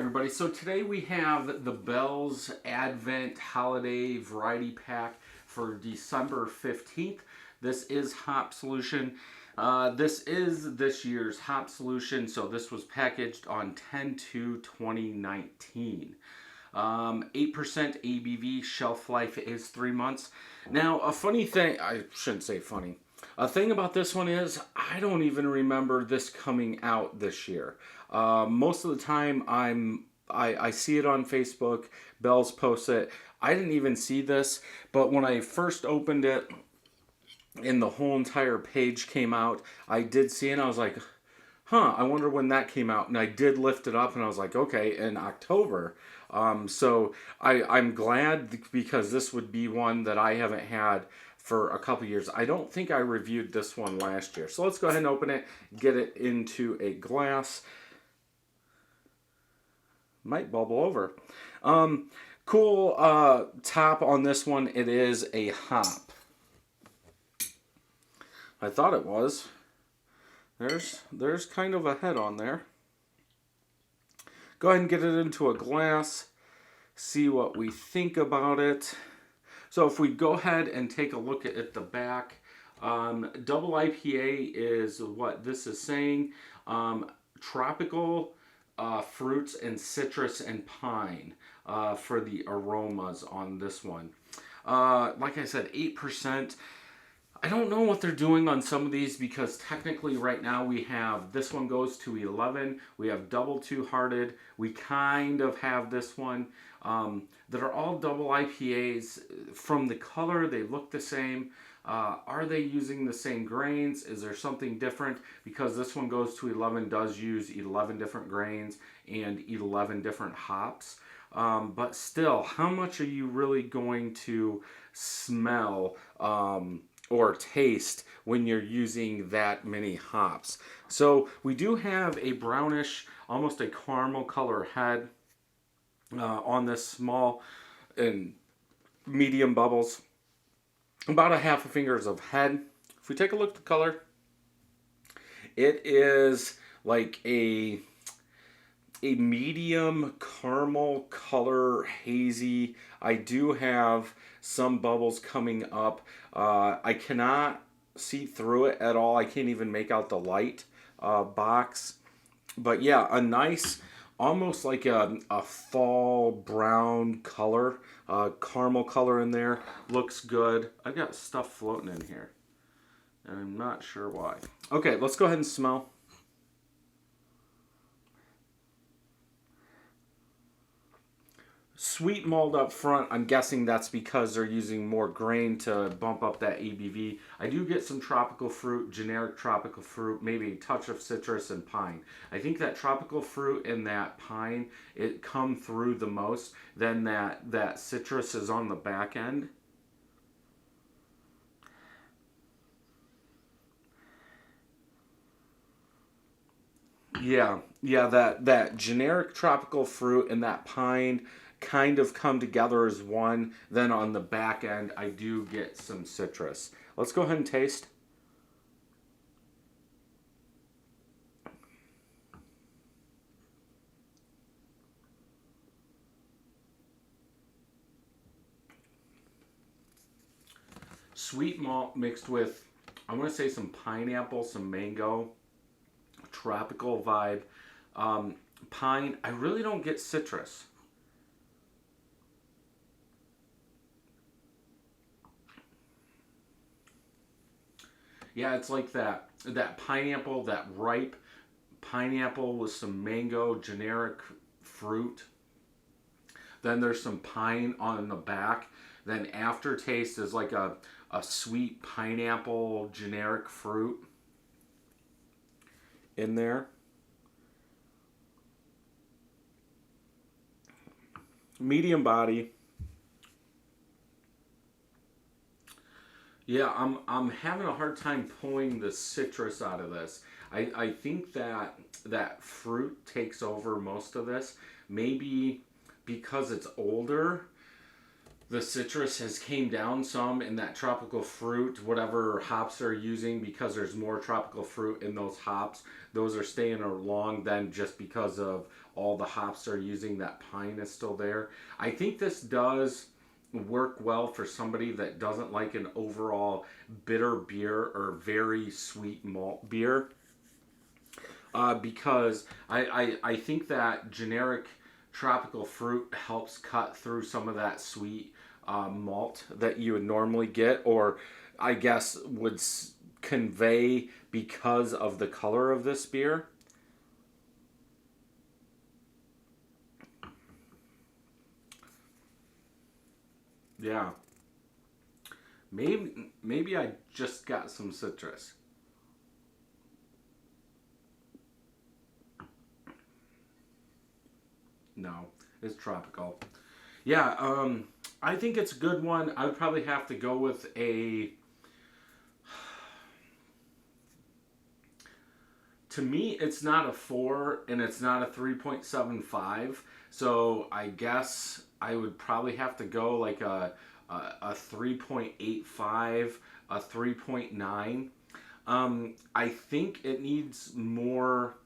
everybody. So today we have the Bell's Advent Holiday Variety Pack for December 15th. This is Hopsoulution. This is this year's Hopsoulution, so this was packaged on 10/2/2019. 8% ABV, shelf life is 3 months. Now, a funny thing, I shouldn't say funny. A thing about this one is I don't even remember this coming out this year. Most of the time I see it on Facebook, Bell's posts it. I didn't even see this, but when I first opened it and the whole entire page came out, I did see it and I was like, I wonder when that came out. And I did lift it up and I was like, okay, in October. So I'm glad because this would be one that I haven't had for a couple years. I don't think I reviewed this one last year. So let's go ahead and open it, get it into a glass. Might bubble over. Cool top on this one. It is a hop. I thought it was. There's kind of a head on there. Go ahead and get it into a glass. See what we think about it. So if we go ahead and take a look at the back, double IPA is what this is saying. Tropical fruits and citrus and pine for the aromas on this one. Like I said, 8%. I don't know what they're doing on some of these because technically right now we have, this one goes to 11. We have double two-hearted. We kind of have this one that are all double IPAs. From the color, they look the same. Are they using the same grains? Is there something different? Because this one goes to 11, does use 11 different grains and 11 different hops. But still, how much are you really going to smell or taste when you're using that many hops? So we do have a brownish, almost a caramel color head on this small and medium bubbles. About a half a finger's of head. If we take a look at the color, it is like a medium caramel color, hazy. I do have some bubbles coming up. I cannot see through it at all. I can't even make out the light box. But yeah, a nice, almost like a fall brown color, caramel color in there. Looks good. I've got stuff floating in here, and I'm not sure why. Okay, let's go ahead and smell. Sweet malt up front. I'm guessing that's because they're using more grain to bump up that ABV. I do get some tropical fruit, generic tropical fruit, maybe a touch of citrus and pine. I think that tropical fruit and that pine, it come through the most. Then that citrus is on the back end. Yeah, that generic tropical fruit and that pine kind of come together as one. Then on the back end, I do get some citrus. Let's go ahead and taste. Sweet malt mixed with, I want to say some pineapple, some mango, tropical vibe. Pine, I really don't get citrus. Yeah, it's like that pineapple, that ripe pineapple with some mango, generic fruit. Then there's some pine on the back. Then aftertaste is like a sweet pineapple, generic fruit in there. Medium body. Yeah, I'm having a hard time pulling the citrus out of this. I think that fruit takes over most of this. Maybe because it's older, the citrus has came down some in that tropical fruit, whatever hops they're using, because there's more tropical fruit in those hops. Those are staying along than just because of all the hops they're using, that pine is still there. I think this does work well for somebody that doesn't like an overall bitter beer or very sweet malt beer. Because I think that generic tropical fruit helps cut through some of that sweet malt that you would normally get, or I guess would convey because of the color of this beer. Yeah, maybe I just got some citrus. No, it's tropical. Yeah, I think it's a good one. I would probably have to go with a. To me, it's not a 4 and it's not a 3.75. So I guess I would probably have to go like a 3.85, a 3.9. I think it needs more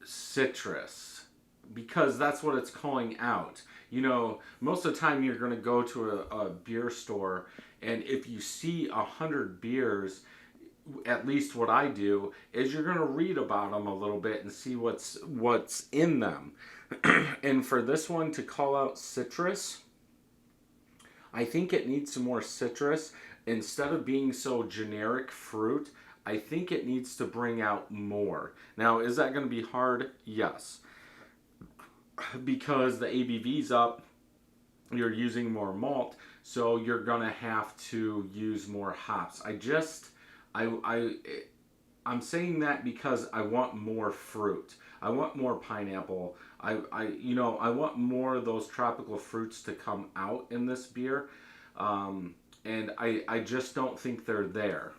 citrus because that's what it's calling out. You know, most of the time you're going to go to a beer store, and if you see 100 beers, at least what I do is you're going to read about them a little bit and see what's in them. And for this one to call out citrus, I think it needs some more citrus. Instead of being so generic fruit, I think it needs to bring out more. Now, is that going to be hard? Yes. Because the ABV's up, you're using more malt, so you're going to have to use more hops. I, I, I'm saying that because I want more fruit. I want more pineapple. I want more of those tropical fruits to come out in this beer. And I just don't think they're there.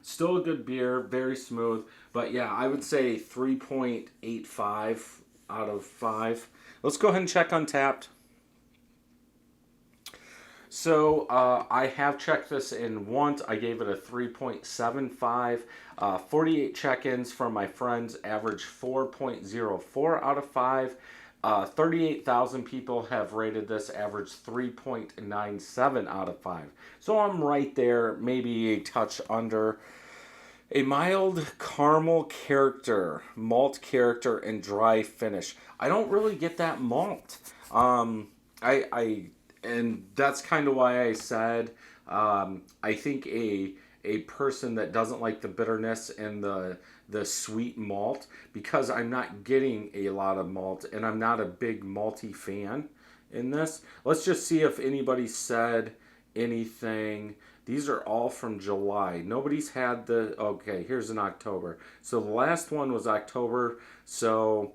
Still a good beer, very smooth. But yeah, I would say 3.85 out of 5. Let's go ahead and check Untapped. So I have checked this in once. I gave it a 3.75. 48 check-ins from my friends, average 4.04 out of 5. 38,000 people have rated this, average 3.97 out of 5. So I'm right there, maybe a touch under. A mild caramel character, malt character, and dry finish. I don't really get that malt. And that's kind of why I said I think a person that doesn't like the bitterness and the sweet malt, because I'm not getting a lot of malt and I'm not a big malty fan in this. Let's just see if anybody said anything. These are all from July. Nobody's had the. Okay, here's an October. So the last one was October. So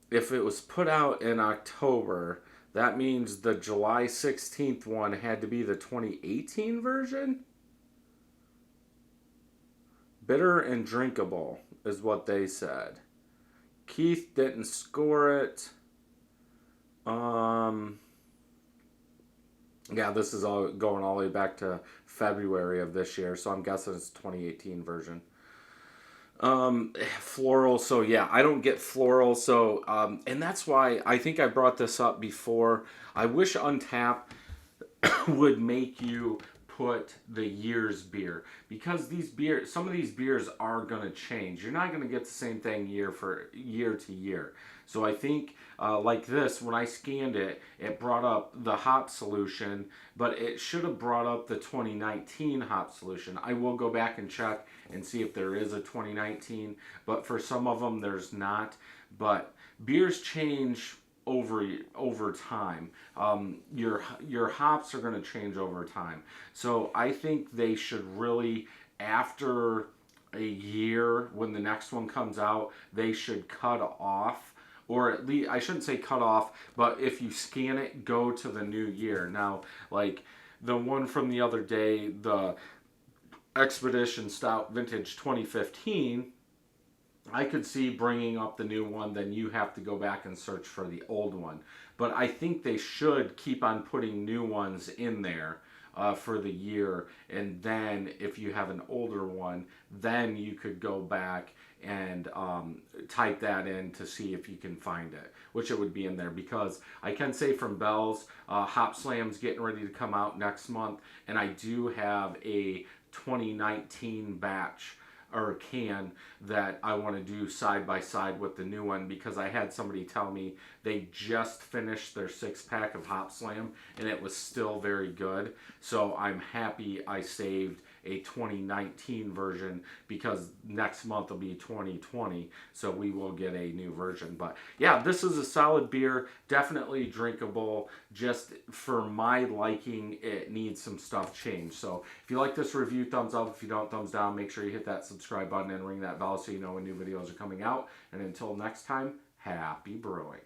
if it was put out in October, that means the July 16th one had to be the 2018 version? Bitter and drinkable is what they said. Keith didn't score it. Yeah, this is all going all the way back to February of this year, so I'm guessing it's 2018 version. Floral, so yeah, I don't get floral, so and that's why I think I brought this up before. I wish Untap would make you put the year's beer, because some of these beers are going to change. You're not going to get the same thing year to year. So I think like this, when I scanned it, it brought up the Hopsoulution, but it should have brought up the 2019 Hopsoulution. I will go back and check and see if there is a 2019, but for some of them there's not. But beers change over time. Your hops are going to change over time. So I think they should really, after a year, when the next one comes out, they should cut off, or at least, I shouldn't say cut off, but if you scan it, go to the new year. Now, like the one from the other day, the Expedition Stout Vintage 2015, I could see bringing up the new one, then you have to go back and search for the old one. But I think they should keep on putting new ones in there. for the year, and then if you have an older one, then you could go back and type that in to see if you can find it, which it would be in there. Because I can say from Bell's, Hop Slam's getting ready to come out next month, and I do have a 2019 batch or can that I want to do side by side with the new one, because I had somebody tell me they just finished their 6-pack of Hop Slam and it was still very good. So I'm happy I saved a 2019 version, because next month will be 2020, so we will get a new version. But yeah, this is a solid beer, definitely drinkable. Just for my liking, it needs some stuff changed. So if you like this review, thumbs up. If you don't, thumbs down. Make sure you hit that subscribe button and ring that bell so you know when new videos are coming out. And until next time, happy brewing.